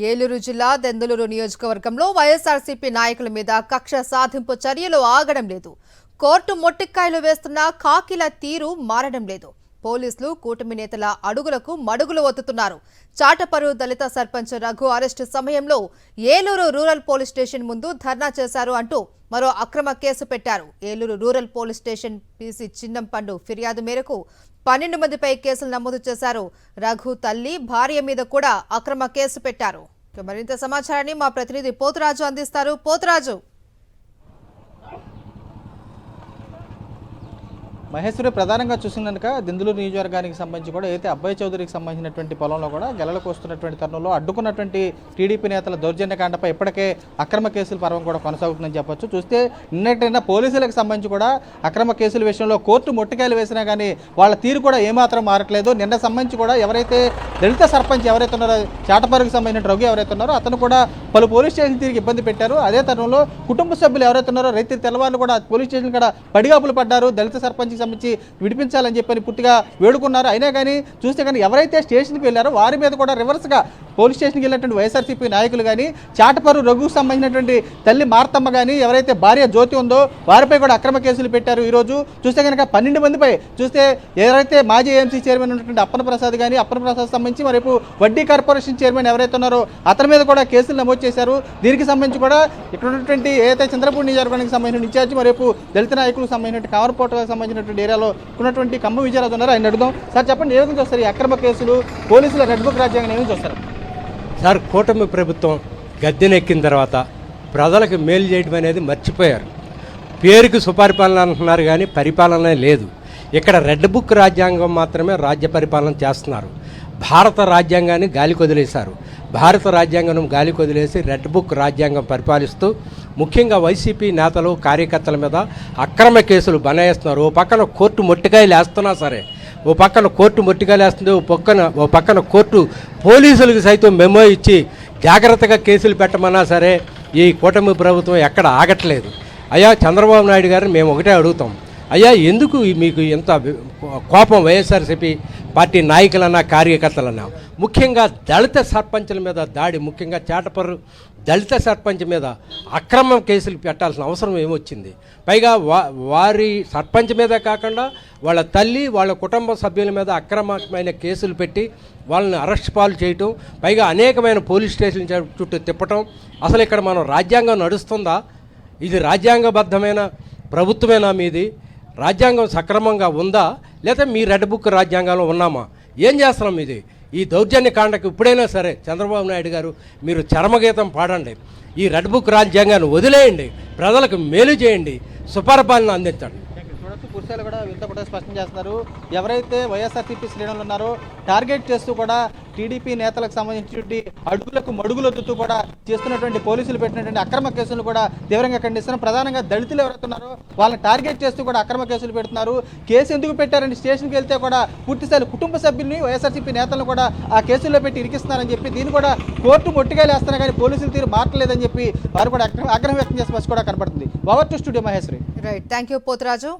ఏలూరు జిల్లా దెందులూరు నియోజకవర్గంలో వైఎస్ఆర్సీపీ నాయకుల మీద కక్ష సాధింపు చర్యలు ఆగడం లేదు. కోర్టు మొట్టికాయలు వేస్తున్న కాకిల తీరు మారడం లేదు. పోలీసులు కూటమి నేతల అడుగులకు మడుగులు ఒత్తుతున్నారు. చాటపరు దళిత సర్పంచ్ రఘు అరెస్టు సమయంలో ఏలూరు రూరల్ పోలీస్ స్టేషన్ ముందు ధర్నా చేశారు అంటూ మరో అక్రమ కేసు పెట్టారు. Eluru rural police station PC Chinnampandu ఫిర్యాదు మేరకు 12 మందిపై కేసులు నమోదు చేశారు. రఘు తల్లి భార్య మీద కూడా అక్రమ కేసు పెట్టారు. మరింత సమాచారాన్ని మా ప్రతినిధి పోతురాజు అందిస్తారు. పోతురాజు, మహేశ్వరి ప్రధానంగా చూసినాక దెందులూరు నియోజకవర్గానికి సంబంధించి కూడా అయితే అబ్బాయి చౌదరికి సంబంధించినటువంటి పొలంలో కూడా గెలలకు వస్తున్నటువంటి తరుణంలో అడ్డుకున్నటువంటి టీడీపీ నేతల దౌర్జన్యకాండపై ఇప్పటికే అక్రమ కేసుల పర్వం కూడా కొనసాగుతుందని చెప్పొచ్చు. చూస్తే నిన్నటైనా పోలీసులకు సంబంధించి కూడా అక్రమ కేసుల విషయంలో కోర్టు మొట్టికాయలు వేసినా కానీ వాళ్ళ తీరు కూడా ఏమాత్రం మారట్లేదు. నిన్న సంబంధించి కూడా ఎవరైతే దళిత సర్పంచ్ ఎవరైతే ఉన్నారో చాటపరుకు సంబంధించిన రఘు ఎవరైతే ఉన్నారో అతను కూడా పలు పోలీస్ స్టేషన్ తిరిగి ఇబ్బంది పెట్టారు. అదే తరుణంలో కుటుంబ సభ్యులు ఎవరైతే ఉన్నారో రైతు తెల్లవాళ్ళు కూడా పోలీస్ స్టేషన్ కూడా పడిగాపులు పడ్డారు. దళిత సర్పంచ్ సంబంధించి విడిపించాలని చెప్పని పూర్తిగా వేడుకున్నారు. అయినా కానీ చూస్తే కానీ ఎవరైతే స్టేషన్కి వెళ్ళారో వారి మీద కూడా రివర్స్గా పోలీస్ స్టేషన్కి వెళ్ళినటువంటి వైఎస్ఆర్సీపీ నాయకులు కానీ చాటపరు రఘుకు సంబంధించినటువంటి తల్లి మార్తమ్మ కానీ ఎవరైతే భార్య జ్యోతి ఉందో వారిపై కూడా అక్రమ కేసులు పెట్టారు. ఈరోజు చూస్తే కనుక 12 మందిపై చూస్తే ఎవరైతే మాజీ ఏఎంసీ చైర్మన్ ఉన్నటువంటి అప్పన్న ప్రసాద్ కానీ అప్పన్న ప్రసాద్ సంబంధించి మరేపు వడ్డీ కార్పొరేషన్ చైర్మన్ ఎవరైతే ఉన్నారో అతని మీద కూడా కేసులు నమోదు చేశారు. దీనికి సంబంధించి కూడా ఇక్కడ ఉన్నటువంటి ఏదైతే చంద్రపూడి నియోజకవర్గానికి సంబంధించిన ఇన్ఛార్జి మరేపు దళిత నాయకులకు సంబంధించిన కామరపోటకు సంబంధించినటువంటి ఏరియాలో ఉన్నటువంటి ఖమ్మం విజయరాజు ఉన్నారు. ఆయన అడుగుదాం. సార్ చెప్పండి, ఏ విధంగా చూస్తారు ఈ అక్రమ కేసులు, పోలీసుల రెడ్ బుక్ రాజ్యాంగం ఏమి చూస్తారు? సార్, కూటమి ప్రభుత్వం గద్దెనెక్కిన తర్వాత ప్రజలకు మేలు చేయడం అనేది మర్చిపోయారు. పేరుకి సుపరిపాలన అంటున్నారు కానీ పరిపాలన లేదు. ఇక్కడ రెడ్ బుక్ రాజ్యాంగం మాత్రమే రాజ్య పరిపాలన చేస్తున్నారు. భారత రాజ్యాంగాన్ని గాలికి వదిలేశారు. భారత రాజ్యాంగం గాలికి వదిలేసి రెడ్ బుక్ రాజ్యాంగం పరిపాలిస్తూ ముఖ్యంగా వైసీపీ నేతలు కార్యకర్తల మీద అక్రమ కేసులు బనాయిస్తున్నారు. ఓ పక్కన కోర్టు మొట్టికాయలు వేస్తున్నా సరే, ఓ పక్కన కోర్టు మొట్టికాయలు వేస్తుంది, ఓ పక్కన కోర్టు పోలీసులకు సైతం మెమో ఇచ్చి జాగ్రత్తగా కేసులు పెట్టమన్నా సరే ఈ కూటమి ప్రభుత్వం ఎక్కడ ఆగట్లేదు. అయ్యా చంద్రబాబు నాయుడు గారిని మేము ఒకటే అడుగుతాం, అయ్యా ఎందుకు మీకు ఇంత కోపం వైఎస్ఆర్సీపీ పార్టీ నాయకులన్నా కార్యకర్తలన్నా? ముఖ్యంగా దళిత సర్పంచుల మీద దాడి, ముఖ్యంగా చాటపర్రు దళిత సర్పంచ్ మీద అక్రమ కేసులు పెట్టాల్సిన అవసరం ఏమొచ్చింది? పైగా వారి సర్పంచ్ మీద కాకుండా వాళ్ళ తల్లి వాళ్ళ కుటుంబ సభ్యుల మీద అక్రమమైన కేసులు పెట్టి వాళ్ళని అరెస్ట్ పాలు చేయటం, పైగా అనేకమైన పోలీస్ స్టేషన్ల చుట్టూ తిప్పటం. అసలు ఇక్కడ మనం రాజ్యాంగం నడుస్తుందా? ఇది రాజ్యాంగబద్ధమైన ప్రభుత్వమేనా మీది? రాజ్యాంగం సక్రమంగా ఉందా లేదా మీ రెడ్ బుక్ రాజ్యాంగంలో ఉన్నామా? ఏం చేస్తున్నాం ఇది? ఈ దౌర్జన్య కాండకు ఇప్పుడైనా సరే చంద్రబాబు నాయుడు గారు మీరు చరమగీతం పాడండి. ఈ రెడ్ బుక్ రాజ్యాంగాన్ని వదిలేయండి, ప్రజలకు మేలు చేయండి, సుపరిపాలన అందించండి. పురుషులు కూడా వీళ్ళతో కూడా స్పష్టం చేస్తున్నారు. ఎవరైతే వైఎస్ఆర్సీపీ శ్రేణులు ఉన్నారో టార్గెట్ చేస్తూ కూడా టీడీపీ నేతలకు సంబంధించినటువంటి అడుగులకు మడుగులొత్తుతూ కూడా చేస్తున్నటువంటి పోలీసులు పెట్టినటువంటి అక్రమ కేసులు కూడా తీవ్రంగా ఖండిస్తున్నారు. ప్రధానంగా దళితులు ఎవరైతే ఉన్నారో వాళ్ళని టార్గెట్ చేస్తూ కూడా అక్రమ కేసులు పెడుతున్నారు. కేసు ఎందుకు పెట్టారని స్టేషన్కి వెళ్తే కూడా పూర్తిస్థాయి కుటుంబ సభ్యుల్ని వైఎస్ఆర్సీపీ నేతలను కూడా ఆ కేసుల్లో పెట్టి ఇరికిస్తున్నారని చెప్పి దీన్ని కూడా కోర్టు మొట్టికాయలు వేస్తున్నా కానీ పోలీసులు తీరు మారట్లేదని చెప్పి వారు కూడా ఆగ్రహం వ్యక్తం చేసే బస్సు కూడా కనపడుతుంది. Over to studio Maheshwari. Right, thank you Poturaju.